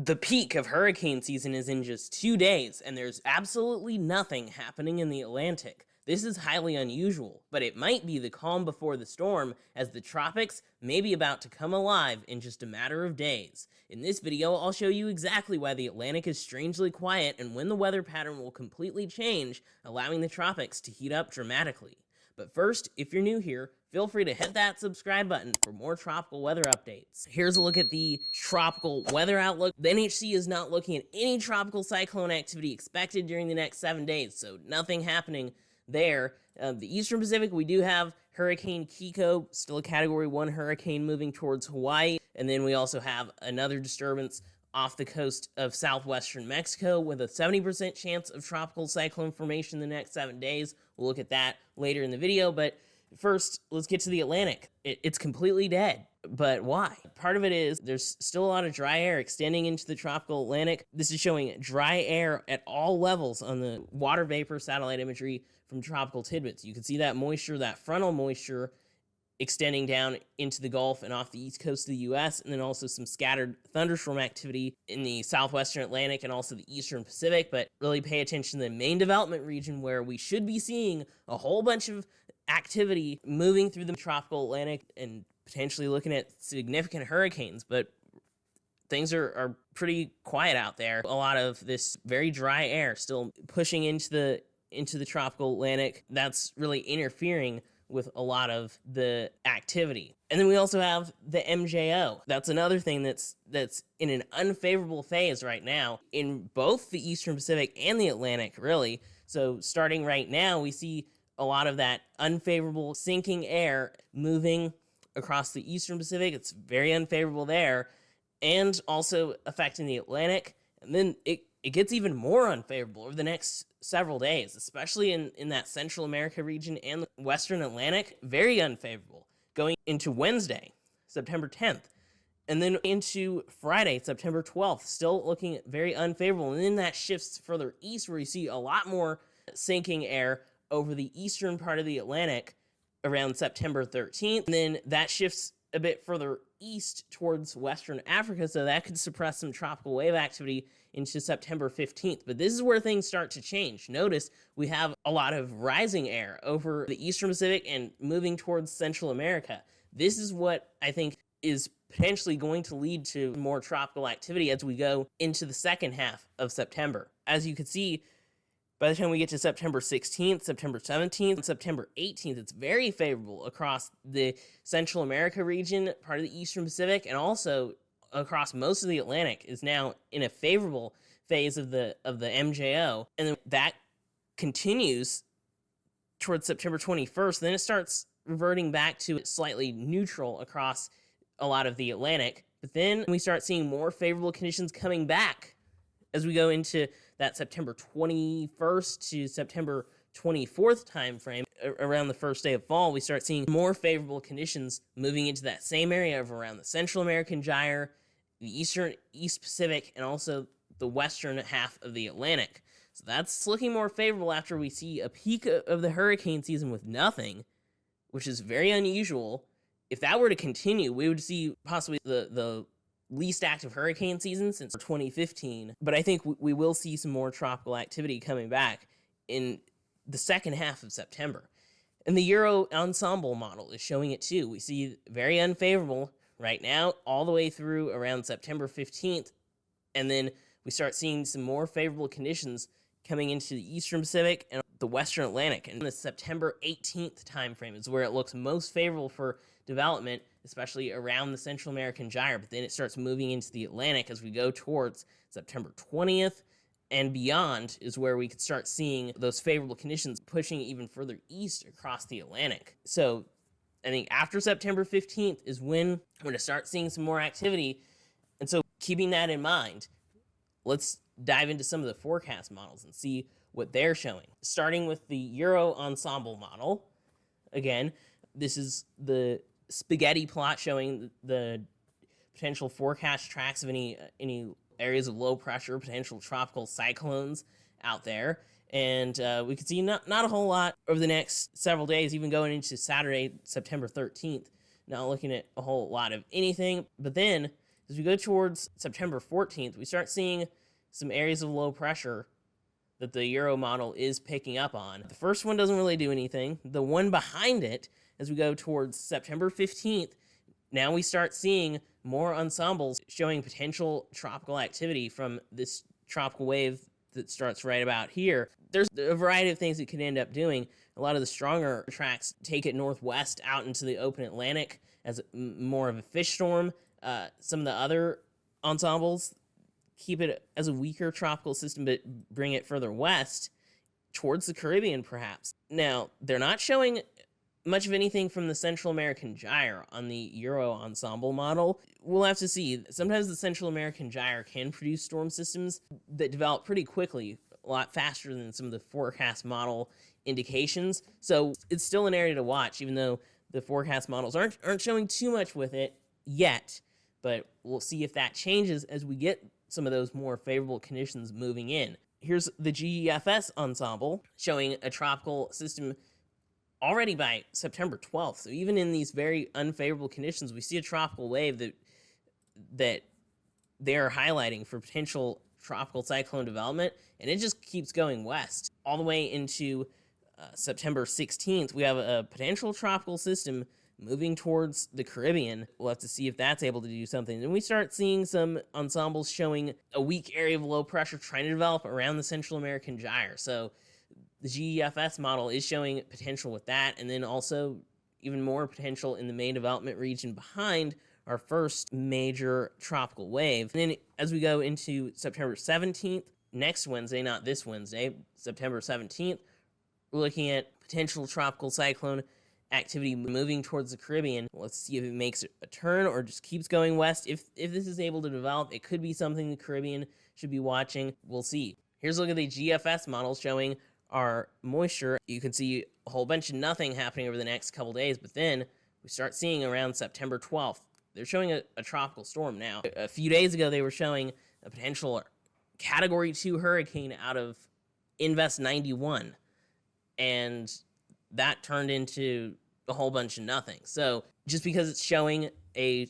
The peak of hurricane season is in just 2 days, and there's absolutely nothing happening in the Atlantic. This is highly unusual, but it might be the calm before the storm, as the tropics may be about to come alive in just a matter of days. In this video, I'll show you exactly why the Atlantic is strangely quiet and when the weather pattern will completely change, allowing the tropics to heat up dramatically. But first, if you're new here, feel free to hit that subscribe button for more tropical weather updates. Here's a look at the tropical weather outlook. The NHC is not looking at any tropical cyclone activity expected during the next 7 days, so nothing happening there. The Eastern Pacific, we do have Hurricane Kiko, still a Category 1 hurricane moving towards Hawaii, and then we also have another disturbance off the coast of southwestern Mexico with a 70% chance of tropical cyclone formation in the next 7 days. We'll look at that later in the video, but first, let's get to the Atlantic. It's completely dead. But why? Part of it is there's still a lot of dry air extending into the tropical Atlantic. This is showing dry air at all levels on the water vapor satellite imagery from Tropical Tidbits. You can see that moisture, that frontal moisture, extending down into the Gulf and off the east coast of the U.S., and then also some scattered thunderstorm activity in the southwestern Atlantic and also the eastern Pacific. But really pay attention to the main development region, where we should be seeing a whole bunch of activity moving through the tropical Atlantic and potentially looking at significant hurricanes. But things are pretty quiet out there. A lot of this very dry air still pushing into the tropical Atlantic. That's really interfering with a lot of the activity. And then we also have the MJO. That's another thing that's in an unfavorable phase right now in both the Eastern Pacific and the Atlantic, really. So starting right now, we see a lot of that unfavorable sinking air moving across the Eastern Pacific. It's very unfavorable there, and also affecting the Atlantic. And then it gets even more unfavorable over the next several days, especially in that Central America region and the Western Atlantic. Very unfavorable going into Wednesday, September 10th, and then into Friday, September 12th, still looking very unfavorable. And then that shifts further east, where you see a lot more sinking air over the eastern part of the Atlantic around September 13th. And then that shifts a bit further east towards Western Africa, so that could suppress some tropical wave activity into September 15th. But this is where things start to change. Notice we have a lot of rising air over the Eastern Pacific and moving towards Central America. This is what I think is potentially going to lead to more tropical activity as we go into the second half of September. As you can see, by the time we get to September 16th, September 17th, and September 18th, it's very favorable across the Central America region, part of the Eastern Pacific, and also across most of the Atlantic is now in a favorable phase of the MJO. And then that continues towards September 21st. Then it starts reverting back to slightly neutral across a lot of the Atlantic. But then we start seeing more favorable conditions coming back as we go into that September 21st to September 24th timeframe. Around the first day of fall, we start seeing more favorable conditions moving into that same area of around the Central American Gyre, the East Pacific, and also the western half of the Atlantic. So that's looking more favorable after we see a peak of the hurricane season with nothing, which is very unusual. If that were to continue, we would see possibly the least active hurricane season since 2015. But I think we will see some more tropical activity coming back in the second half of September. And the Euro ensemble model is showing it too. We see very unfavorable right now all the way through around September 15th. And then we start seeing some more favorable conditions coming into the Eastern Pacific and the Western Atlantic. And the September 18th timeframe is where it looks most favorable for development, especially around the Central American Gyre. But then it starts moving into the Atlantic as we go towards September 20th and beyond, is where we could start seeing those favorable conditions pushing even further east across the Atlantic. So I think after September 15th is when we're going to start seeing some more activity. And so keeping that in mind, let's dive into some of the forecast models and see what they're showing. Starting with the Euro ensemble model. Again, this is the spaghetti plot showing the potential forecast tracks of any areas of low pressure, potential tropical cyclones out there. And we could see not a whole lot over the next several days, even going into Saturday, September 13th. Not looking at a whole lot of anything. But then As we go towards September 14th, we start seeing some areas of low pressure that the Euro model is picking up on. The first one doesn't really do anything. The one behind it, as we go towards September 15th, now we start seeing more ensembles showing potential tropical activity from this tropical wave that starts right about here. There's a variety of things it could end up doing. A lot of the stronger tracks take it northwest out into the open Atlantic as more of a fish storm. Some of the other ensembles keep it as a weaker tropical system, but bring it further west towards the Caribbean, perhaps. Now, they're not showing much of anything from the Central American gyre on the Euro ensemble model. We'll have to see. Sometimes the Central American gyre can produce storm systems that develop pretty quickly, a lot faster than some of the forecast model indications. So it's still an area to watch, even though the forecast models aren't showing too much with it yet. But we'll see if that changes as we get some of those more favorable conditions moving in. Here's the GEFS ensemble showing a tropical system already by September 12th. So even in these very unfavorable conditions, we see a tropical wave that they're highlighting for potential tropical cyclone development, and it just keeps going west. All the way into September 16th, we have a potential tropical system moving towards the Caribbean. We'll have to see if that's able to do something. Then we start seeing some ensembles showing a weak area of low pressure trying to develop around the Central American gyre. So the GEFS model is showing potential with that, and then also even more potential in the main development region behind our first major tropical wave. And then as we go into September 17th, next Wednesday, not this Wednesday, September 17th, we're looking at potential tropical cyclone activity moving towards the Caribbean. Let's see if it makes a turn or just keeps going west. If this is able to develop, it could be something the Caribbean should be watching. We'll see. Here's a look at the GFS model showing our moisture. You can see a whole bunch of nothing happening over the next couple days, but then we start seeing around September 12th. They're showing a tropical storm now. A few days ago, they were showing a potential Category 2 hurricane out of Invest 91, and that turned into a whole bunch of nothing. So just because it's showing a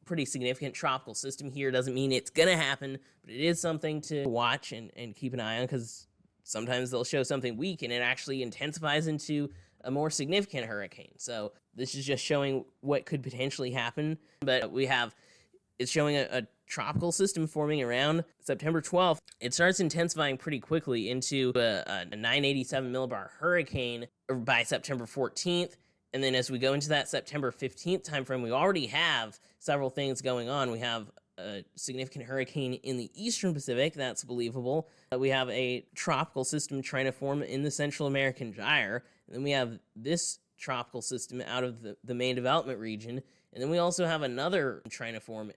pretty significant tropical system here doesn't mean it's going to happen, but it is something to watch and keep an eye on, because sometimes they'll show something weak and it actually intensifies into a more significant hurricane. So this is just showing what could potentially happen. But it's showing a tropical system forming around September 12th. It starts intensifying pretty quickly into a 987 millibar hurricane by September 14th. And then as we go into that September 15th timeframe, we already have several things going on. We have a significant hurricane in the eastern Pacific. That's believable. We have a tropical system trying to form in the Central American gyre. And then we have this tropical system out of the main development region. And then we also have another trying to form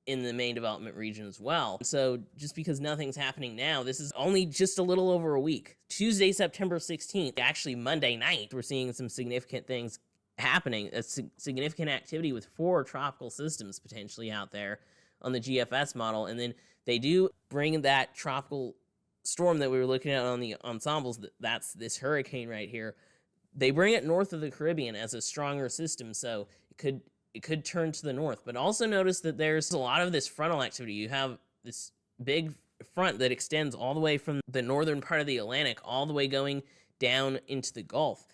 in the main development region as well. So just because nothing's happening now, this is only just a little over a week. Tuesday, September 16th, actually Monday night, we're seeing some significant things happening. A significant activity with 4 tropical systems potentially out there on the GFS model. And then they do bring that tropical storm that we were looking at on the ensembles, that's this hurricane right here. They bring it north of the Caribbean as a stronger system, so it could turn to the north. But also notice that there's a lot of this frontal activity. You have this big front that extends all the way from the northern part of the Atlantic all the way going down into the Gulf.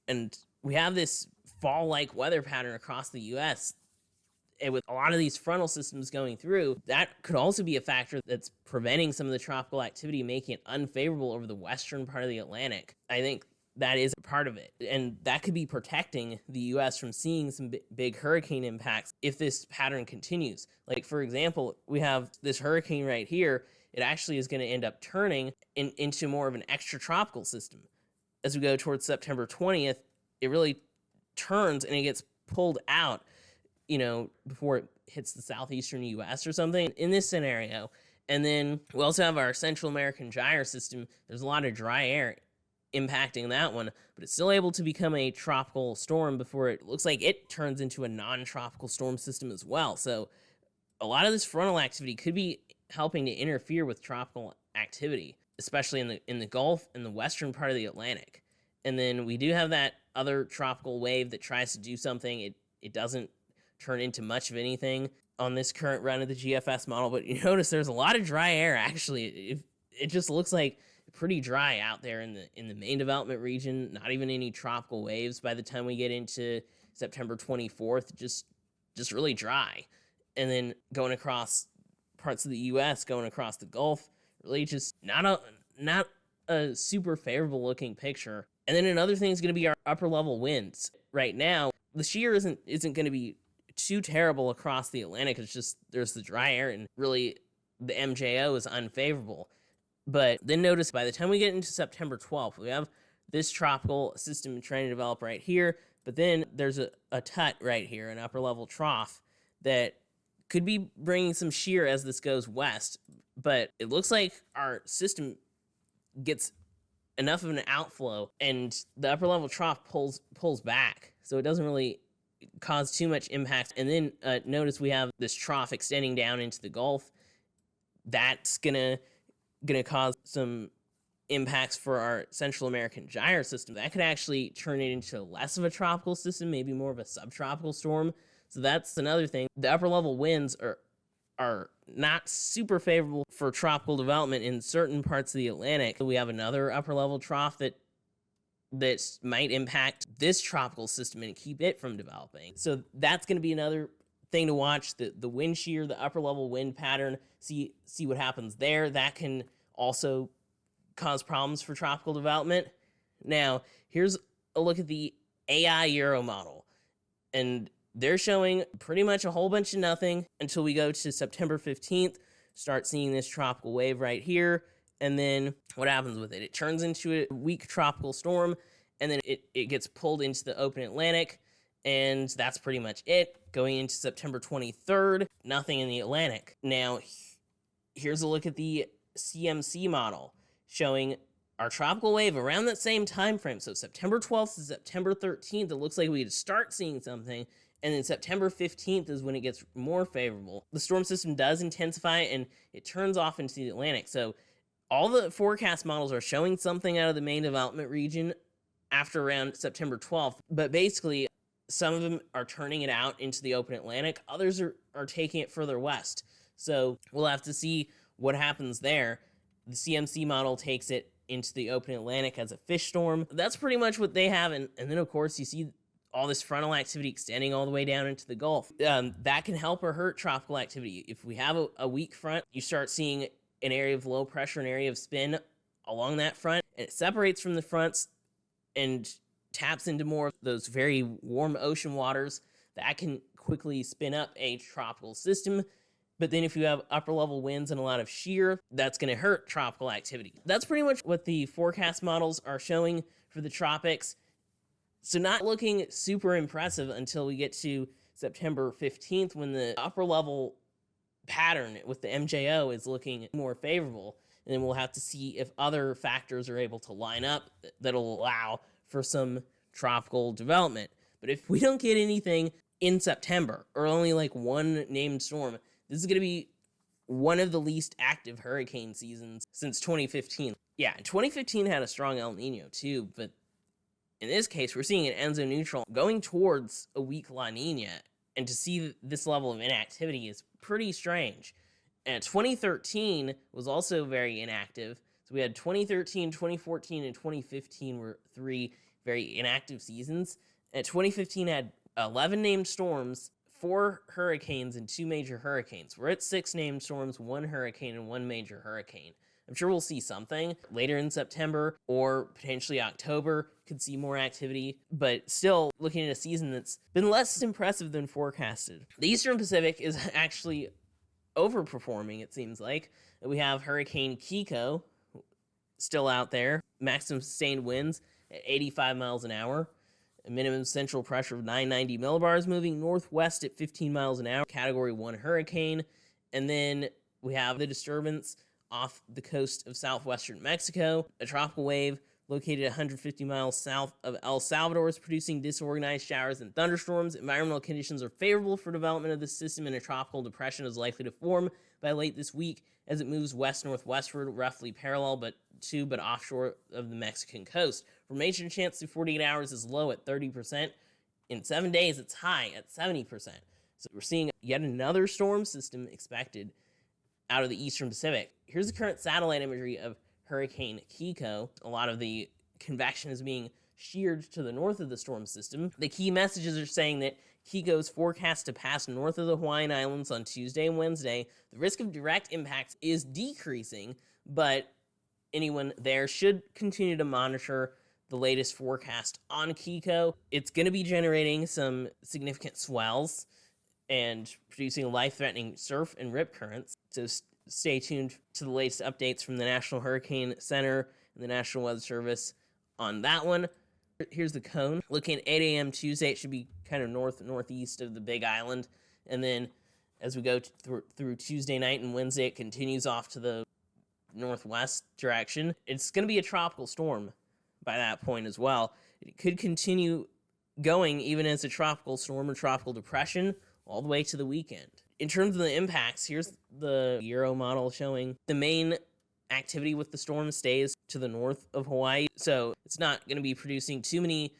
And we have this fall-like weather pattern across the U.S., and with a lot of these frontal systems going through, that could also be a factor that's preventing some of the tropical activity, making it unfavorable over the western part of the Atlantic. I think that is a part of it. And that could be protecting the U.S. from seeing some big hurricane impacts if this pattern continues. Like, for example, we have this hurricane right here. It actually is going to end up turning into more of an extratropical system. As we go towards September 20th, it really turns and it gets pulled out, before it hits the southeastern U.S. or something in this scenario. And then we also have our Central American gyre system. There's a lot of dry air impacting that one, but it's still able to become a tropical storm before it looks like it turns into a non-tropical storm system as well. So a lot of this frontal activity could be helping to interfere with tropical activity, especially in the Gulf and the western part of the Atlantic. And then we do have that other tropical wave that tries to do something. It doesn't turn into much of anything. on this current run of the GFS model, but you notice there's a lot of dry air. Actually, it just looks like pretty dry out there in the main development region. Not even any tropical waves by the time we get into September 24th. Just really dry. And then going across parts of the U.S., going across the Gulf, really just not a super favorable looking picture. And then another thing is going to be our upper level winds. Right now, the shear isn't going to be too terrible across the Atlantic. It's just there's the dry air, and really the MJO is unfavorable. But then notice by the time we get into September 12th, we have this tropical system trying to develop right here, but then there's a tut right here, an upper level trough that could be bringing some shear as this goes west. But it looks like our system gets enough of an outflow and the upper level trough pulls back, so it doesn't really cause too much impact. And then notice we have this trough extending down into the Gulf. That's gonna cause some impacts for our Central American gyre system. That could actually turn it into less of a tropical system, maybe more of a subtropical storm. So that's another thing. The upper level winds are not super favorable for tropical development in certain parts of the Atlantic. We have another upper level trough that might impact this tropical system and keep it from developing. So that's going to be another thing to watch, the wind shear, the upper level wind pattern, see what happens there. That can also cause problems for tropical development. Now, here's a look at the AI Euro model. And they're showing pretty much a whole bunch of nothing until we go to September 15th, start seeing this tropical wave right here. And then what happens with it? It turns into a weak tropical storm, and then it gets pulled into the open Atlantic. And that's pretty much it. Going into September 23rd, nothing in the Atlantic. Now, here's a look at the CMC model showing our tropical wave around that same time frame. So September 12th to September 13th, it looks like we could start seeing something. And then September 15th is when it gets more favorable. The storm system does intensify and it turns off into the Atlantic. So all the forecast models are showing something out of the main development region after around September 12th. But basically, some of them are turning it out into the open Atlantic. Others are taking it further west. So we'll have to see what happens there. The CMC model takes it into the open Atlantic as a fish storm. That's pretty much what they have. And then, of course, you see all this frontal activity extending all the way down into the Gulf. That can help or hurt tropical activity. If we have a weak front, you start seeing an area of low pressure, an area of spin along that front, and it separates from the fronts and taps into more of those very warm ocean waters. That can quickly spin up a tropical system. But then if you have upper level winds and a lot of shear, that's going to hurt tropical activity. That's pretty much what the forecast models are showing for the tropics. So not looking super impressive until we get to September 15th, when the upper level pattern with the MJO is looking more favorable. And then we'll have to see if other factors are able to line up that'll allow for some tropical development. But if we don't get anything in September, or only like one named storm, this is going to be one of the least active hurricane seasons since 2015. Yeah, 2015 had a strong El Nino too, but in this case, we're seeing an Enso neutral going towards a weak La Nina, and to see this level of inactivity is pretty strange. And 2013 was also very inactive. So we had 2013, 2014, and 2015 were three very inactive seasons. And 2015 had 11 named storms, 4 hurricanes, and 2 major hurricanes. We're at 6 named storms, 1 hurricane, and 1 major hurricane. I'm sure we'll see something later in September or potentially October, could see more activity, but still looking at a season that's been less impressive than forecasted. The Eastern Pacific is actually overperforming, it seems like. We have Hurricane Kiko still out there, maximum sustained winds at 85 miles an hour, a minimum central pressure of 990 millibars, moving northwest at 15 miles an hour, Category 1 hurricane. And then we have the disturbance off the coast of southwestern Mexico. A tropical wave located 150 miles south of El Salvador is producing disorganized showers and thunderstorms. Environmental conditions are favorable for development of the system, and a tropical depression is likely to form by late this week as it moves west-northwestward, roughly parallel but offshore of the Mexican coast. Formation chance through 48 hours is low at 30%. In 7 days, it's high at 70%. So we're seeing yet another storm system expected out of the eastern Pacific. Here's the current satellite imagery of Hurricane Kiko. A lot of the convection is being sheared to the north of the storm system. The key messages are saying that Kiko is forecast to pass north of the Hawaiian Islands on Tuesday and Wednesday. The risk of direct impacts is decreasing, but anyone there should continue to monitor the latest forecast on Kiko. It's going to be generating some significant swells and producing life-threatening surf and rip currents. So stay tuned to the latest updates from the National Hurricane Center and the National Weather Service on that one. Here's the cone. Looking at 8 a.m. Tuesday, it should be kind of northeast of the Big Island. And then as we go through Tuesday night and Wednesday, it continues off to the northwest direction. It's going to be a tropical storm by that point as well. It could continue going even as a tropical storm or tropical depression all the way to the weekend. In terms of the impacts, here's the Euro model showing the main activity with the storm stays to the north of Hawaii, so it's not going to be producing too many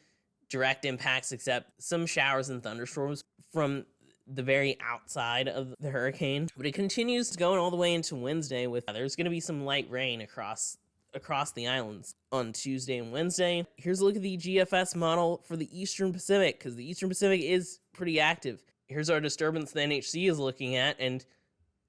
direct impacts except some showers and thunderstorms from the very outside of the hurricane. But it continues going all the way into Wednesday with there's going to be some light rain across the islands on Tuesday and Wednesday. Here's a look at the GFS model for the Eastern Pacific, because the Eastern Pacific is pretty active. Here's our disturbance the NHC is looking at, and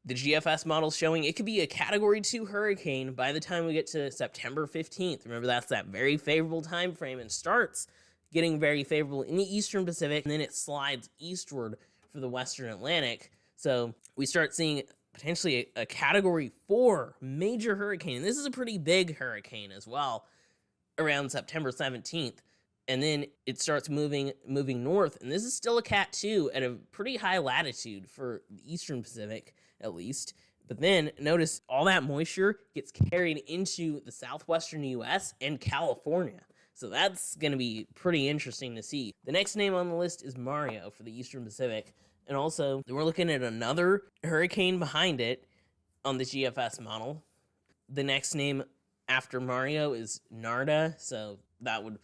the GFS model showing it could be a Category 2 hurricane by the time we get to September 15th. Remember, that's that very favorable time frame, and starts getting very favorable in the Eastern Pacific, and then it slides eastward for the Western Atlantic. So we start seeing potentially a Category 4 major hurricane, and this is a pretty big hurricane as well, around September 17th. And then it starts moving north, and this is still a Cat 2 at a pretty high latitude for the Eastern Pacific, at least. But then notice all that moisture gets carried into the southwestern U.S. and California. So that's going to be pretty interesting to see. The next name on the list is Mario for the Eastern Pacific. And also, we're looking at another hurricane behind it on the GFS model. The next name after Mario is Narda, so that would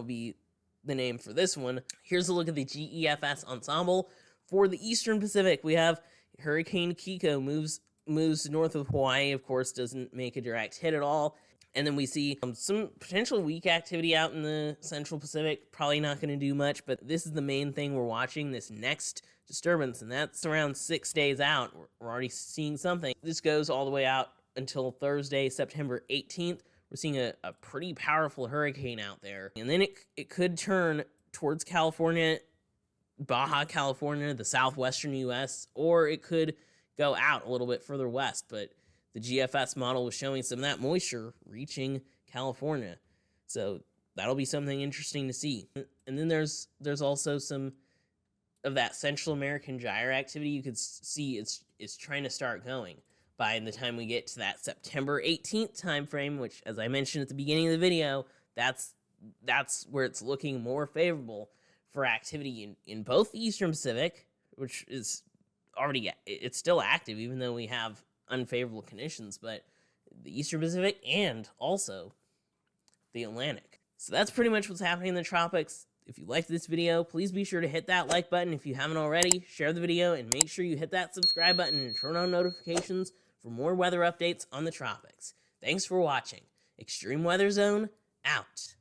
be the name for this one. Here's a look at the GEFS ensemble. For the Eastern Pacific, we have Hurricane Kiko moves north of Hawaii, of course, doesn't make a direct hit at all. And then we see some potential weak activity out in the Central Pacific. Probably not going to do much, but this is the main thing we're watching, this next disturbance, and that's around 6 days out. We're already seeing something. This goes all the way out until Thursday, September 18th. We're seeing a pretty powerful hurricane out there. And then it could turn towards California, Baja California, the southwestern U.S., or it could go out a little bit further west. But the GFS model was showing some of that moisture reaching California. So that'll be something interesting to see. And then there's also some of that Central American gyre activity. You could see it's trying to start going by the time we get to that September 18th timeframe, which, as I mentioned at the beginning of the video, that's where it's looking more favorable for activity in both the Eastern Pacific, which is already, it's still active even though we have unfavorable conditions, but the Eastern Pacific and also the Atlantic. So that's pretty much what's happening in the tropics. If you liked this video, please be sure to hit that like button. If you haven't already, share the video and make sure you hit that subscribe button and turn on notifications for more weather updates on the tropics. Thanks for watching. Extreme Weather Zone, out.